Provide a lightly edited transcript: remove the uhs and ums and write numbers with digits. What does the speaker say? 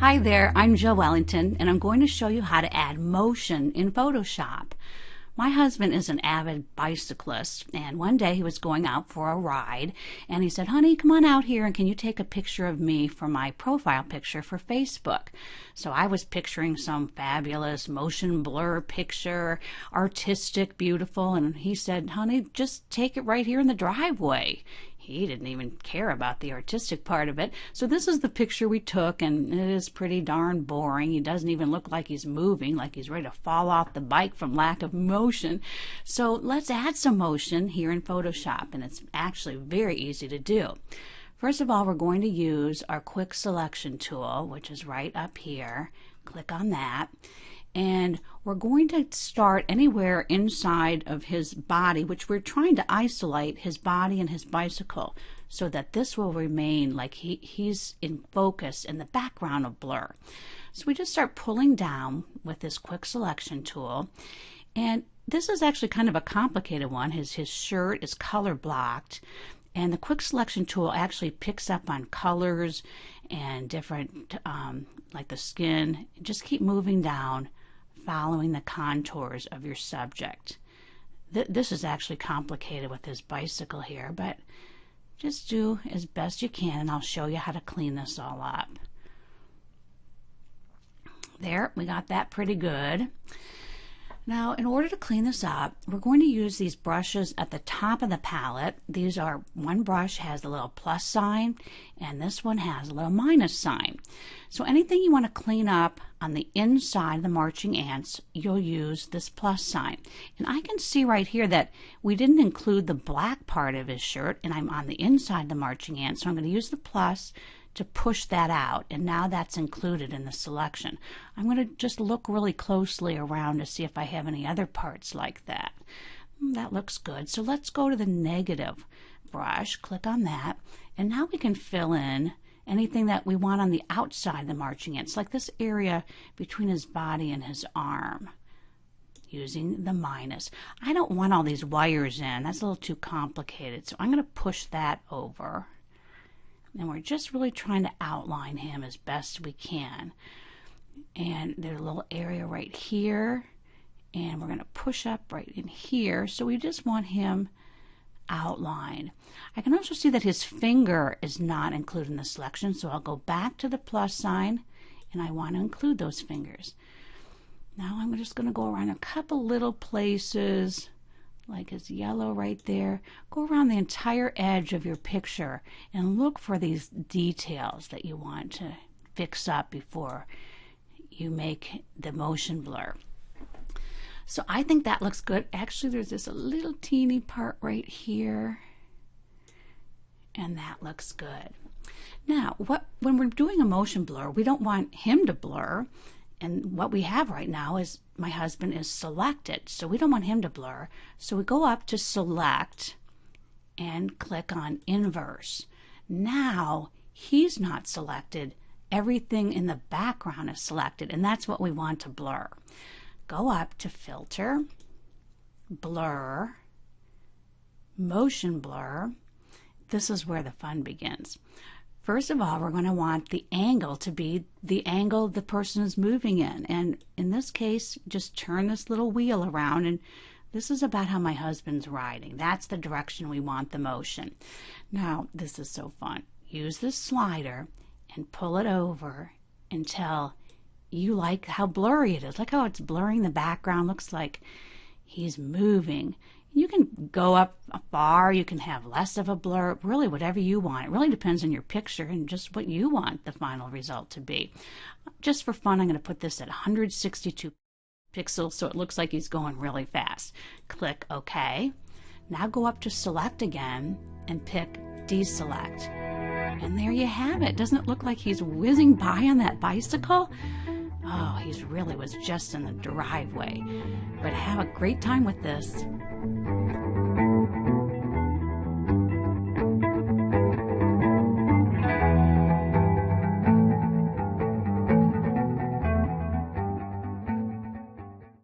Hi there, I'm Jill Wellington, and I'm going to show you how to add motion in Photoshop. My husband is an avid bicyclist, and one day he was going out for a ride, and he said, "Honey, come on out here and can you take a picture of me for my profile picture for Facebook?" So I was picturing some fabulous motion blur picture, artistic, beautiful, and he said, "Honey, just take it right here in the driveway." He didn't even care about the artistic part of it. So this is the picture we took, and it is pretty darn boring. He doesn't even look like he's moving, like he's ready to fall off the bike from lack of motion. So let's add some motion here in Photoshop, and it's actually very easy to do. First of all, we're going to use our quick selection tool, which is right up here. Click on that. And we're going to start anywhere inside of his body, which we're trying to isolate his body and his bicycle so that this will remain like he's in focus in the background of blur. So we just start pulling down with this quick selection tool. And this is actually kind of a complicated one. His shirt is color blocked. And the quick selection tool actually picks up on colors and different, like the skin. Just keep moving down, following the contours of your subject. This is actually complicated with his bicycle here, but just do as best you can, and I'll show you how to clean this all up. There, we got that pretty good. Now, in order to clean this up, we're going to use these brushes at the top of the palette. These are, one brush has a little plus sign, and this one has a little minus sign. So anything you want to clean up on the inside of the marching ants, you'll use this plus sign. And I can see right here that we didn't include the black part of his shirt, and I'm on the inside of the marching ant, so I'm going to use the plus to push that out, and now that's included in the selection. I'm going to just look really closely around to see if I have any other parts like that. That looks good. So let's go to the negative brush, click on that, and now we can fill in anything that we want on the outside of the marching ants, like this area between his body and his arm, using the minus. I don't want all these wires in. That's a little too complicated, so I'm going to push that over. And we're just really trying to outline him as best we can. And there's a little area right here, and we're going to push up right in here. So we just want him outlined. I can also see that his finger is not included in the selection, so I'll go back to the plus sign, and I want to include those fingers. Now I'm just going to go around a couple little places, like his yellow right there. Go around the entire edge of your picture and look for these details that you want to fix up before you make the motion blur. So I think that looks good. Actually, there's this little teeny part right here, and that looks good. Now, when we're doing a motion blur, we don't want him to blur. And what we have right now is my husband is selected, so we don't want him to blur. So we go up to select and click on inverse. Now he's not selected. Everything in the background is selected, and that's what we want to blur. Go up to filter, blur, motion blur. This is where the fun begins. First of all, we're going to want the angle to be the angle the person is moving in. And in this case, just turn this little wheel around, and this is about how my husband's riding. That's the direction we want the motion. Now, this is so fun. Use this slider and pull it over until you like how blurry it is. Look how it's blurring the background. Looks like he's moving. You can go up far, you can have less of a blur, really whatever you want. It really depends on your picture and just what you want the final result to be. Just for fun, I'm going to put this at 162 pixels so it looks like he's going really fast. Click OK. Now go up to select again and pick deselect. And there you have it. Doesn't it look like he's whizzing by on that bicycle? Oh, he really was just in the driveway. But have a great time with this.